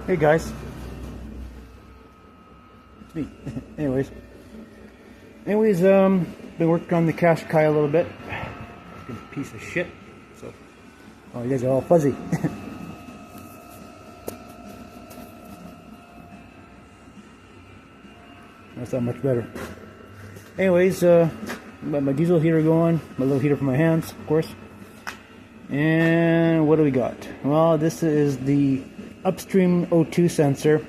Hey guys. It's me. Anyways, been working on the Qashqai a little bit. Fucking piece of shit. So, oh, you guys are all fuzzy. That's not much better. Anyways, got my diesel heater going, my little heater for my hands, of course. And what do we got? Well, this is the upstream O2 sensor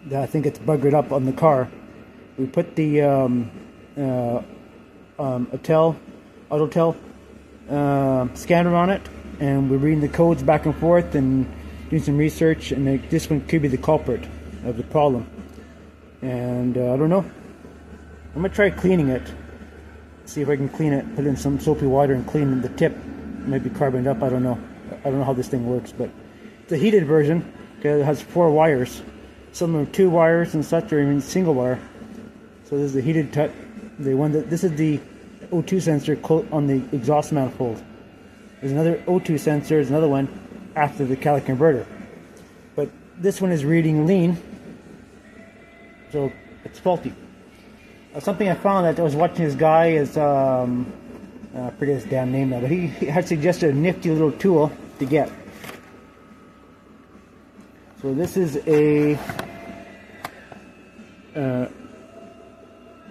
that I think it's buggered up on the car. We put the Autotel scanner on it, and we're reading the codes back and forth and doing some research, and this one could be the culprit of the problem. And I don't know. I'm gonna try cleaning it. See if I can clean it. Put in some soapy water and clean the tip. Maybe carboned up. I don't know. I don't know how this thing works, but it's a heated version. Okay, it has 4 wires. Some are 2 wires and such, or even single wire. So this is the heated type. This is the O2 sensor on the exhaust manifold. There's another O2 sensor. There's another one after the catalytic converter. But this one is reading lean, so it's faulty. Something I found that I was watching this guy is I forget his damn name now, but he had suggested a nifty little tool to get. So this is a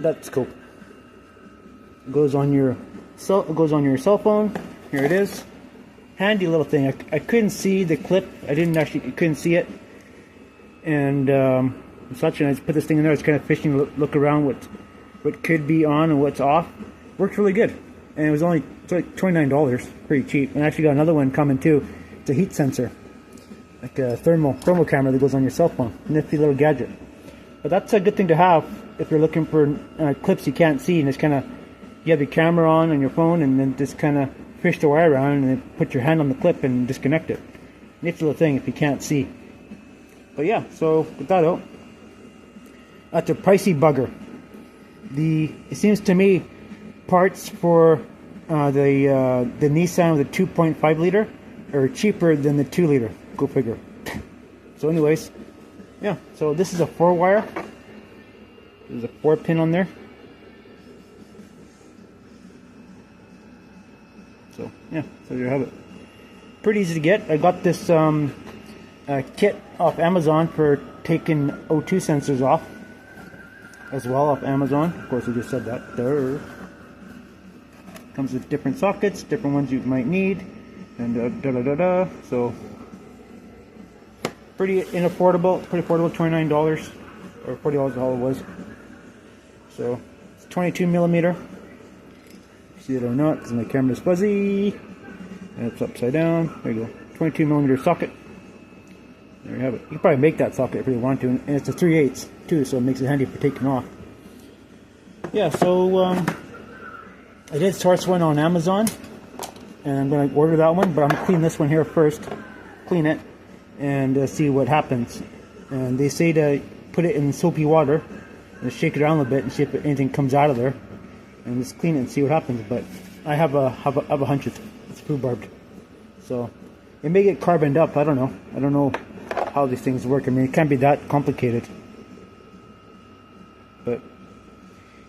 that scope. It goes on your cell phone. Here it is. Handy little thing. I couldn't see the clip. Couldn't see it, and such. And I just put this thing in there. It's kind of fishing, look around what could be on and what's off. Works really good. And it's like $29, pretty cheap. And I actually got another one coming too. It's a heat sensor, like a thermal camera that goes on your cell phone. Nifty little gadget. But that's a good thing to have if you're looking for clips you can't see, and it's kind of, you have your camera on your phone, and then just kind of fish the wire around, and then put your hand on the clip and disconnect it. Nifty little thing if you can't see. But yeah, so with that out, that's a pricey bugger. It seems to me parts for the Nissan with a 2.5 liter are cheaper than the 2 liter. Go figure. So anyways, yeah, so this is a 4 wire. There's a 4 pin on there. So yeah, so there you have it. Pretty easy to get. I got this kit off Amazon for taking O2 sensors off as well, off Amazon. Of course, I just said that there. Comes with different sockets, different ones you might need, and so pretty affordable, $29 or $40 all it was. So it's 22 millimeter. See it or not, because my camera's fuzzy, and it's upside down. There you go, 22 millimeter socket. There you have it. You can probably make that socket if you want to, and it's a 3/8 too, so it makes it handy for taking off. Yeah, so I did source one on Amazon, and I'm going to order that one, but I'm going to clean this one here first, clean it, and see what happens. And they say to put it in soapy water, and shake it around a little bit, and see if anything comes out of there, and just clean it and see what happens. But I have a hunch it's rhubarbed, so it may get carboned up. I don't know how these things work. I mean, it can't be that complicated, but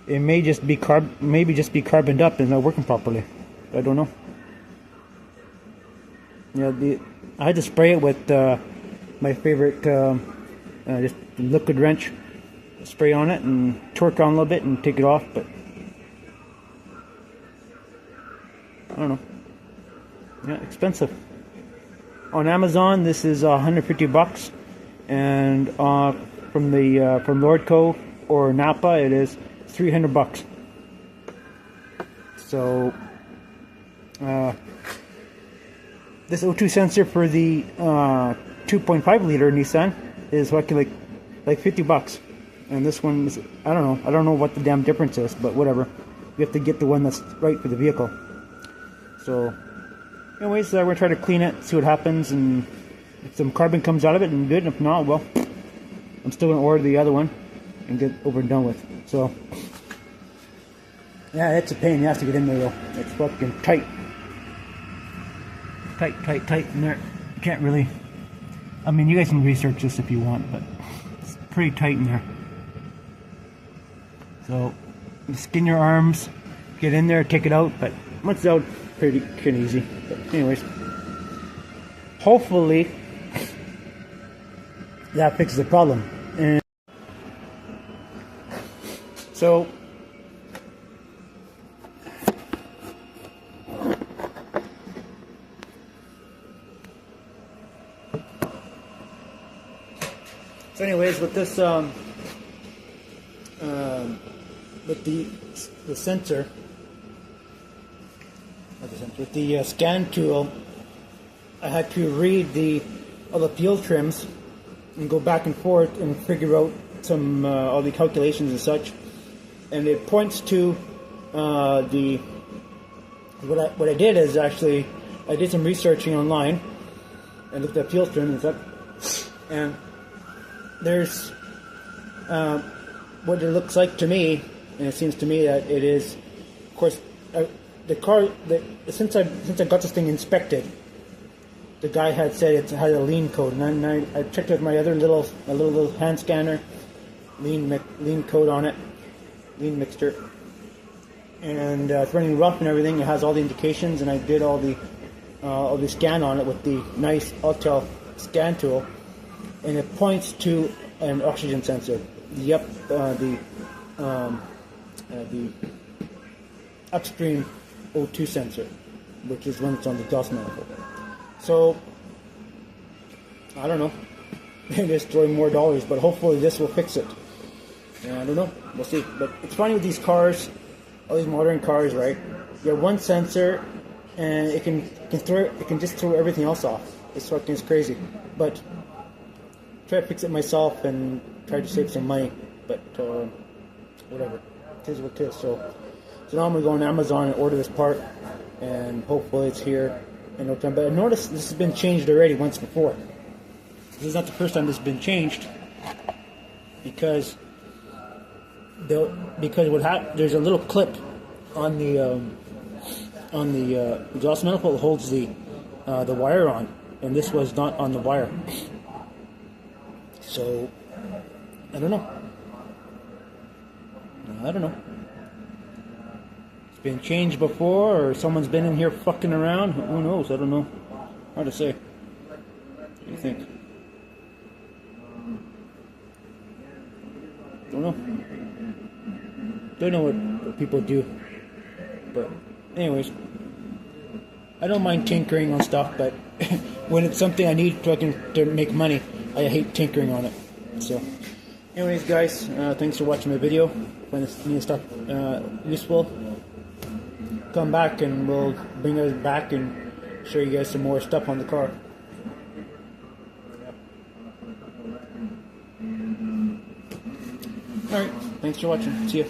it may just be carboned up and not working properly. I don't know. Yeah, I had to spray it with my favorite just liquid wrench. Spray on it and torque on a little bit and take it off, but I don't know. Yeah, expensive. On Amazon, this is $150, and from Lordco or Napa, it is $300. So this O2 sensor for the 2.5 liter Nissan is like $50, and this one is, I don't know what the damn difference is, but whatever. You have to get the one that's right for the vehicle. So anyways, we're gonna try to clean it, see what happens, and if some carbon comes out of it, and good. And if not, well, I'm still gonna order the other one and get over and done with. So yeah, it's a pain. You have to get in there though. It's fucking tight in there. You can't really I mean, you guys can research this if you want, but it's pretty tight in there. So, skin your arms, get in there, take it out, but once it's out, pretty easy. But anyways, hopefully that fixes the problem. And so anyways, with this with the sensor, with the scan tool, I had to read all the field trims and go back and forth and figure out some all the calculations and such. And it points to what I did is actually I did some researching online and looked at field trims and stuff, and there's what it looks like to me, and it seems to me that it is, of course, the car. Since I got this thing inspected, the guy had said it had a lean code, and I checked with my other little hand scanner, lean code on it, lean mixture, and it's running rough and everything. It has all the indications, and I did all the scan on it with the nice Autel scan tool, and it points to an oxygen sensor. Yep, the upstream O2 sensor, which is when it's on the dust manifold. So, I don't know. It is throwing more dollars, but hopefully this will fix it. Yeah, I don't know. We'll see. But it's funny with these cars, all these modern cars, right? You have one sensor, and it can just throw everything else off. It's fucking crazy. But try to fix it myself and try to save some money. But whatever, it is what it is. So now I'm gonna go on Amazon and order this part, and hopefully it's here in no time. But I noticed this has been changed already once before. This is not the first time this has been changed, because there's a little clip on the exhaust manifold that holds the wire on, and this was not on the wire. So I don't know. It's been changed before, or someone's been in here fucking around. Who knows? I don't know. Hard to say. What do you think? Don't know what people do. But anyways, I don't mind tinkering on stuff, but when it's something I need to make money, I hate tinkering on it. So anyways, guys, thanks for watching my video. Find this new stuff useful, come back and we'll bring us back and show you guys some more stuff on the car. Alright, thanks for watching. See ya.